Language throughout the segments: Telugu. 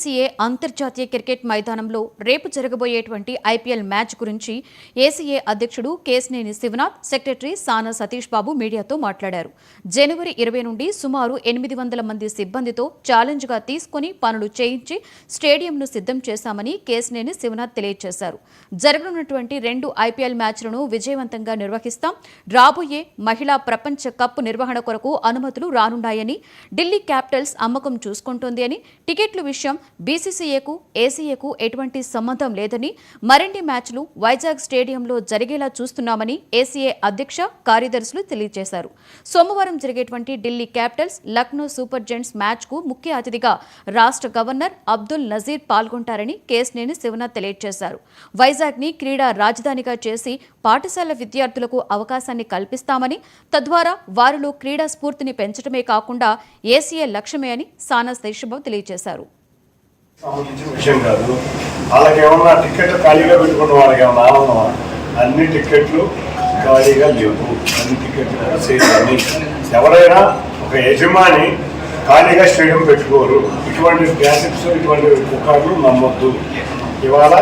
ఏసీఏ అంతర్జాతీయ క్రికెట్ మైదానంలో రేపు జరగబోయేటువంటి ఐపీఎల్ మ్యాచ్ గురించి ఏసీఏ అధ్యక్షుడు కేశినేని శివనాథ్, సెక్రటరీ సానా సతీష్ బాబు మీడియాతో మాట్లాడారు. జనవరి 20 నుండి సుమారు 800 మంది సిబ్బందితో ఛాలెంజ్గా తీసుకుని పనులు చేయించి స్టేడియంను సిద్ధం చేశామని కేశినేని శివనాథ్ తెలియజేశారు. జరగనున్నటువంటి 2 ఐపీఎల్ మ్యాచ్లను విజయవంతంగా నిర్వహిస్తాం. రాబోయే మహిళా ప్రపంచ కప్ నిర్వహణ కొరకు అనుమతులు రానున్నాయని, ఢిల్లీ క్యాపిటల్స్ అమ్మకం చూసుకుంటోంది అని, టికెట్ల విషయం బీసీసీఏకు ఏసీఏకు ఎటువంటి సంబంధం లేదని, మరిన్ని మ్యాచ్లు వైజాగ్ స్టేడియంలో జరిగేలా చూస్తున్నామని ఏసీఏ అధ్యక్ష కార్యదర్శులు తెలియజేశారు. సోమవారం జరిగేటువంటి Delhi Capitals Lucknow super giants match కు ముఖ్య అతిథిగా రాష్ట్ర గవర్నర్ అబ్దుల్ నజీర్ పాల్గొంటారని కేశినేని శివనాథ్ తెలియజేశారు. వైజాగ్ ని క్రీడా రాజధానిగా చేసి పాఠశాల విద్యార్థులకు అవకాశాన్ని కల్పిస్తామని, తద్వారా వారిలో క్రీడా స్ఫూర్తిని పెంచడమే కాకుండా ఏసీఏ లక్ష్యమే అని సానా సతీష్ బాబు తెలియజేశారు. సంబంధించిన విషయం కాదు. వాళ్ళకి ఏమన్నా టికెట్లు ఖాళీగా పెట్టుకున్న వాళ్ళకి ఏమన్నా ఆనందమా? అన్ని టికెట్లు ఖాళీగా లేవు, అన్ని టికెట్లు కూడా సేఫ్. ఎవరైనా ఒక యజమాని ఖాళీగా స్టేడియం పెట్టుకోరు. ఇటువంటి గ్యాసెట్స్, ఇటువంటి పుకార్లు నమ్మొద్దు. ఇవాళ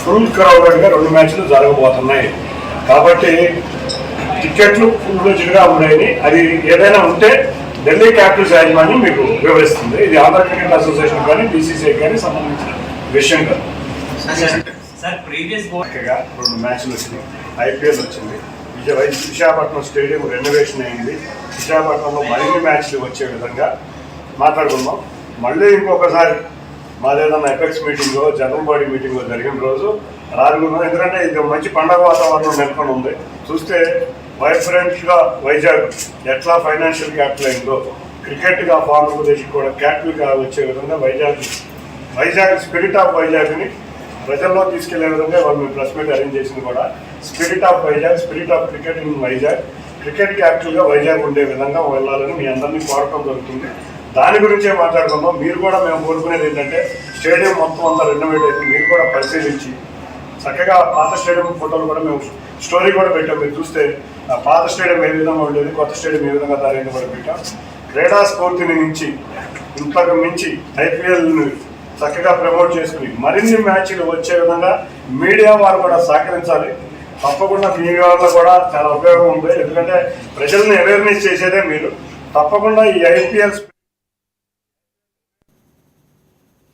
ఫుల్ క్రౌడెడ్గా 2 మ్యాచ్లు జరగబోతున్నాయి కాబట్టి టికెట్లు ఫుల్గా ఉన్నాయని, అది ఏదైనా ఉంటే ఢిల్లీ క్యాపిటల్స్ యాజమాన్యం మీకు వివరిస్తుంది. ఇది ఆంధ్ర క్రికెట్ అసోసియేషన్ కానీ బీసీసీఐ కానీ సంబంధించిన విషయం కాదు. 2 మ్యాచ్లు వచ్చినాయి, ఐపీఎల్ వచ్చింది, విశాఖపట్నం స్టేడియం రెనోవేషన్ అయింది. విశాఖపట్నంలో మరిన్ని మ్యాచ్లు వచ్చే విధంగా మాట్లాడుకుందాం. మళ్ళీ ఇంకొకసారి మాదేదన్నా ఎపెక్స్ మీటింగో జనరల్ బాడీ మీటింగో జరిగిన రోజు రాజుకుందాం. ఎందుకంటే ఇది మంచి పండగ వాతావరణం నెలకొని ఉంది. చూస్తే వైబ్రెంట్గా వైజాగ్ ఎట్లా ఫైనాన్షియల్ క్యాపిటల్ అయిందో, క్రికెట్గా ఆఫ్ ఆంధ్రప్రదేశ్కి కూడా క్యాపిటల్గా వచ్చే విధంగా వైజాగ్ స్పిరిట్ ఆఫ్ వైజాగ్ని ప్రజల్లో తీసుకెళ్లే విధంగా వాళ్ళు మేము ప్రెస్ మీట్ అరేంజ్ చేసింది కూడా. Spirit of Vizag, spirit of cricket in Vizag, cricket క్యాపిటల్గా వైజాగ్ ఉండే విధంగా వెళ్ళాలని మీ అందరినీ కోరటం జరుగుతుంది. దాని గురించే మాట్లాడుకుందాం. మీరు కూడా మేము కోరుకునేది ఏంటంటే స్టేడియం మొత్తం అంతా రెనోవేట్ అయితే మీరు కూడా పరిశీలించి చక్కగా పాత స్టేడియం ఫోటోలు కూడా మేము స్టోరీ కూడా పెట్టాం. మీరు చూస్తే ఆ పాత స్టేడియం ఏ విధంగా ఉండేది, కొత్త స్టేడియం ఏ విధంగా తయారైంది కూడా పెట్టాం. క్రీడా స్ఫూర్తిని మించి ఇంతకు మించి ఐపీఎల్ని చక్కగా ప్రమోట్ చేసుకుని మరిన్ని మ్యాచ్లు వచ్చే విధంగా మీడియా వారు కూడా సహకరించాలి. తప్పకుండా మీడియా వల్ల కూడా చాలా ఉపయోగం ఉంది. ఎందుకంటే ప్రజల్ని అవేర్నెస్ చేసేదే మీరు. తప్పకుండా ఈ ఐపీఎల్